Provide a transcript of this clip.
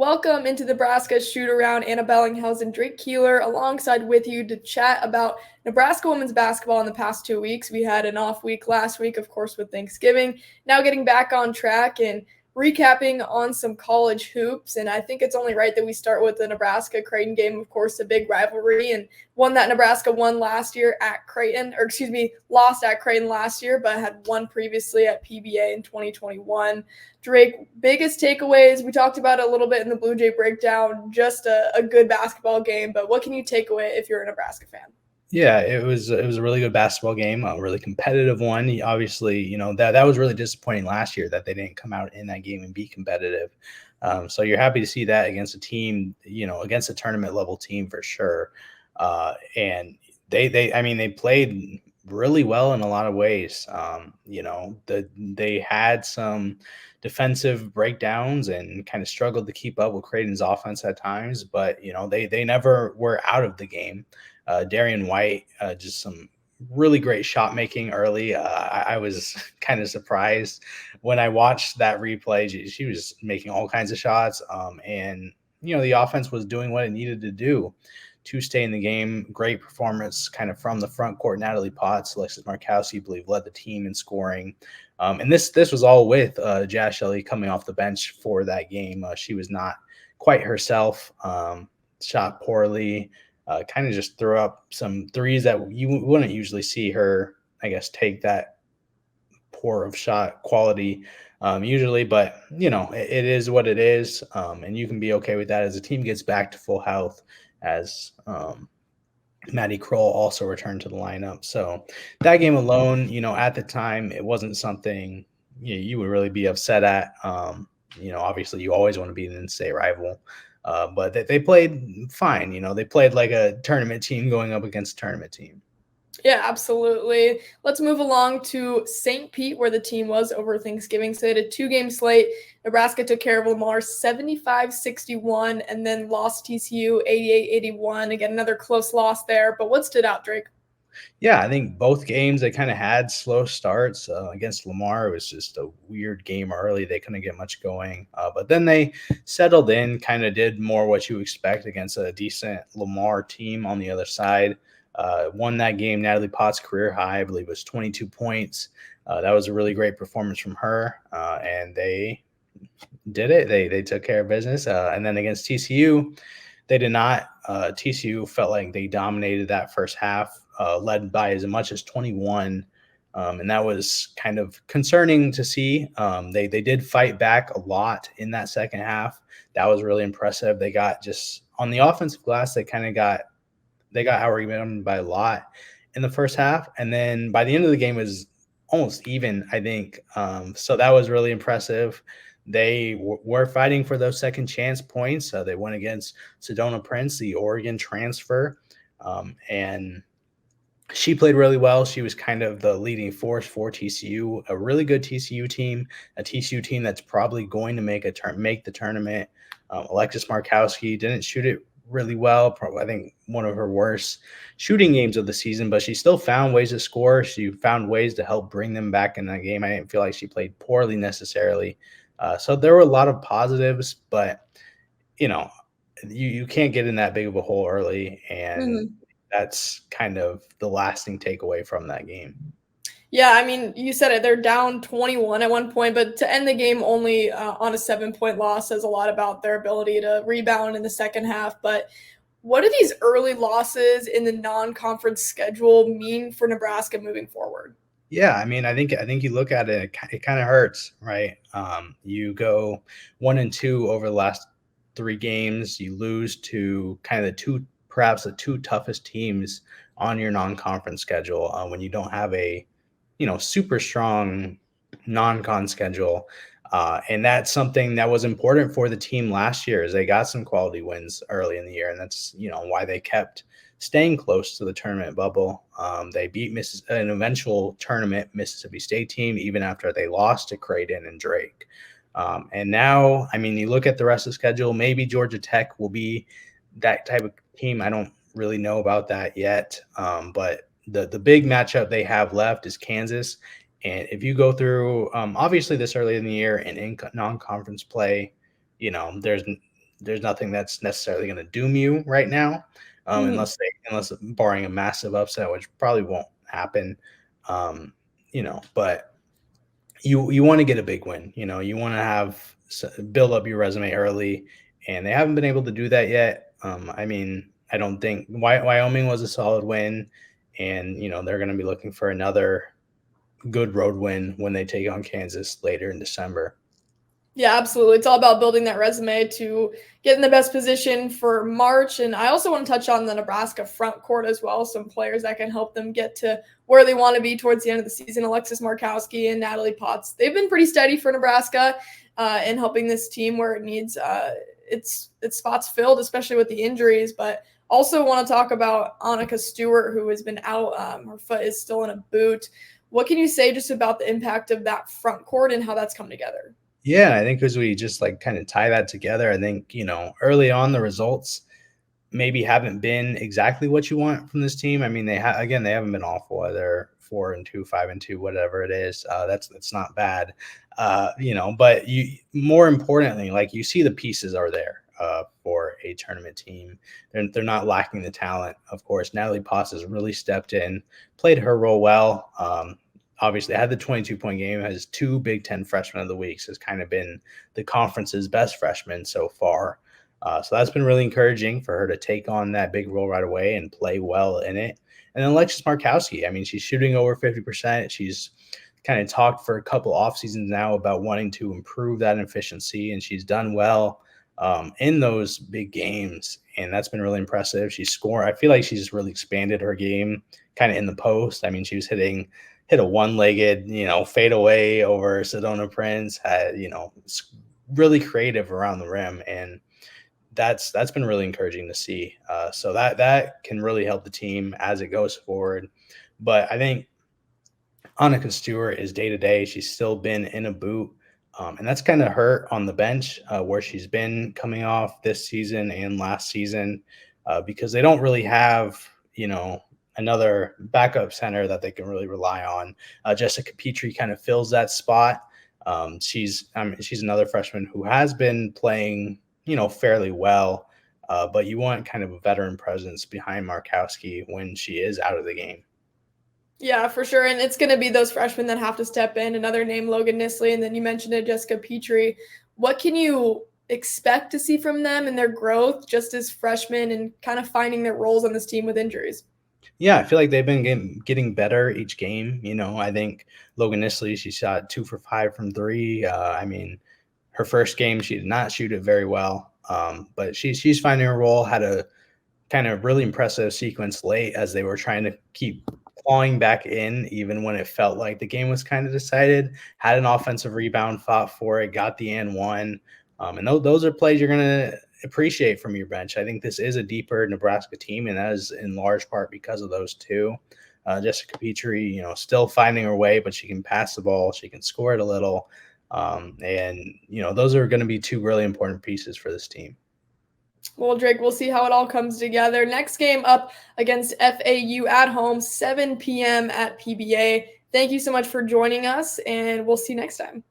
Welcome into Nebraska shoot around. Ana Bellinghausen, Drake Keeler, alongside with you to chat about Nebraska women's basketball in the past 2 weeks. We had an off week last week, of course, with Thanksgiving. Now getting back on track and recapping on some college hoops. And I think it's only right that we start with the Nebraska Creighton game, of course, a big rivalry and one that Nebraska won last year at Creighton, lost at Creighton last year, but had won previously at PBA in 2021. Drake, biggest takeaways, we talked about it a little bit in the Blue Jay breakdown, just a good basketball game, but what can you take away if you're a Nebraska fan? Yeah, it was a really good basketball game, a really competitive one. Obviously, that was really disappointing last year that they didn't come out in that game and be competitive. So you're happy to see that against a team, against a tournament level team for sure. And they played really well in a lot of ways. They had some defensive breakdowns and kind of struggled to keep up with Creighton's offense at times, but they never were out of the game. Darian White, just some really great shot making early. I was kind of surprised when I watched that replay. She was making all kinds of shots, and the offense was doing what it needed to do to stay in the game. Great performance kind of from the front court. Natalie Potts, Alexis Markowski, I believe, led the team in scoring. And this was all with Jazz Shelley coming off the bench for that game. She was not quite herself, shot poorly. Kind of just threw up some threes that you wouldn't usually see her, I guess, take that poor of shot quality usually. But, it is what it is. And you can be okay with that as the team gets back to full health, as Maddie Kroll also returned to the lineup. So that game alone, at the time, it wasn't something you would really be upset at. Obviously, you always want to be an in-state rival. But they played fine. They played like a tournament team going up against a tournament team. Yeah, absolutely. Let's move along to St. Pete, where the team was over Thanksgiving. So they had a 2-game slate. Nebraska took care of Lamar 75-61 and then lost TCU 88-81. Again, another close loss there. But what stood out, Drake? Yeah, I think both games they kind of had slow starts. Against Lamar, it was just a weird game early. They couldn't get much going. But then they settled in, kind of did more what you expect against a decent Lamar team on the other side. Won that game. Natalie Potts' career high, I believe, was 22 points. That was a really great performance from her. And they did it. They took care of business. And then against TCU, they did not. TCU felt like they dominated that first half, led by as much as 21. And that was kind of concerning to see. They did fight back a lot in that second half. That was really impressive. They got just on the offensive glass, they got out-rebounded by a lot in the first half. And then by the end of the game, it was almost even, I think. So that was really impressive. They were fighting for those second chance points. They went against Sedona Prince, the Oregon transfer, and she played really well. She was kind of the leading force for TCU, a really good TCU team, a TCU team that's probably going to make the tournament. Alexis Markowski didn't shoot it really well. Probably, I think, one of her worst shooting games of the season, but she still found ways to score. She found ways to help bring them back in the game. I didn't feel like she played poorly necessarily. So there were a lot of positives, but you can't get in that big of a hole early, and that's kind of the lasting takeaway from that game. Yeah, I mean, you said it. They're down 21 at one point, but to end the game only on a 7-point loss says a lot about their ability to rebound in the second half. But what do these early losses in the non-conference schedule mean for Nebraska moving forward? Yeah, I mean, I think you look at it, it kind of hurts, right? You go 1-2 over the last 3 games. You lose to kind of perhaps the two toughest teams on your non-conference schedule when you don't have a super strong non-con schedule. And that's something that was important for the team last year, is they got some quality wins early in the year. And that's, why they kept staying close to the tournament bubble. They beat an eventual tournament Mississippi State team, even after they lost to Creighton and Drake. And now, I mean, you look at the rest of the schedule, maybe Georgia Tech will be that type of team. I don't really know about that yet. But the big matchup they have left is Kansas. And if you go through, obviously this early in the year and in non-conference play, there's there's nothing that's necessarily going to doom you right now, unless barring a massive upset, which probably won't happen. But you want to get a big win. You want to build up your resume early, and they haven't been able to do that yet. I don't think Wyoming was a solid win, and they're going to be looking for another good road win when they take on Kansas later in December. Yeah, absolutely. It's all about building that resume to get in the best position for March. And I also want to touch on the Nebraska front court as well. Some players that can help them get to where they want to be towards the end of the season. Alexis Markowski and Natalie Potts. They've been pretty steady for Nebraska in helping this team where it needs its spots filled, especially with the injuries. But also want to talk about Annika Stewart, who has been out. Her foot is still in a boot. What can you say just about the impact of that front court and how that's come together? Yeah, I think as we just kind of tie that together, I think, early on the results maybe haven't been exactly what you want from this team. I mean, they haven't been awful. They're 4-2, 5-2, whatever it is. That's not bad. But more importantly, you see the pieces are there for a tournament team. They're not lacking the talent. Of course, Natalie Potts has really stepped in, played her role well. Obviously, had the 22-point game, has 2 Big Ten Freshmen of the Week, so has kind of been the conference's best freshman so far. So that's been really encouraging for her to take on that big role right away and play well in it. And then Alexis Markowski, I mean, she's shooting over 50%. She's kind of talked for a couple off seasons now about wanting to improve that efficiency, and she's done well in those big games, and that's been really impressive. She's scoring. I feel like she's really expanded her game kind of in the post. I mean, she was hit a one-legged, fade away over Sedona Prince, really creative around the rim. And that's been really encouraging to see. So that can really help the team as it goes forward. But I think Annika Stewart is day-to-day. She's still been in a boot. And that's kind of hurt on the bench where she's been coming off this season and last season because they don't really have, another backup center that they can really rely on. Jessica Petrie kind of fills that spot. She's another freshman who has been playing, fairly well, but you want kind of a veteran presence behind Markowski when she is out of the game. Yeah, for sure. And it's going to be those freshmen that have to step in. Another name, Logan Nisley, and then you mentioned it, Jessica Petrie. What can you expect to see from them and their growth just as freshmen and kind of finding their roles on this team with injuries? Yeah, I feel like they've been getting better each game. I think Logan Nisley, she shot 2 for 5 from 3. Her first game, she did not shoot it very well, but she's finding her role, had a kind of really impressive sequence late as they were trying to keep clawing back in, even when it felt like the game was kind of decided, had an offensive rebound, fought for it, got the and one. And those are plays you're going to appreciate from your bench. I think this is a deeper Nebraska team, and that is in large part because of those two. Jessica Petrie, still finding her way, but she can pass the ball. She can score it a little. Those are going to be 2 really important pieces for this team. Well, Drake, we'll see how it all comes together. Next game up against FAU at home, 7 p.m. at PBA. Thank you so much for joining us, and we'll see you next time.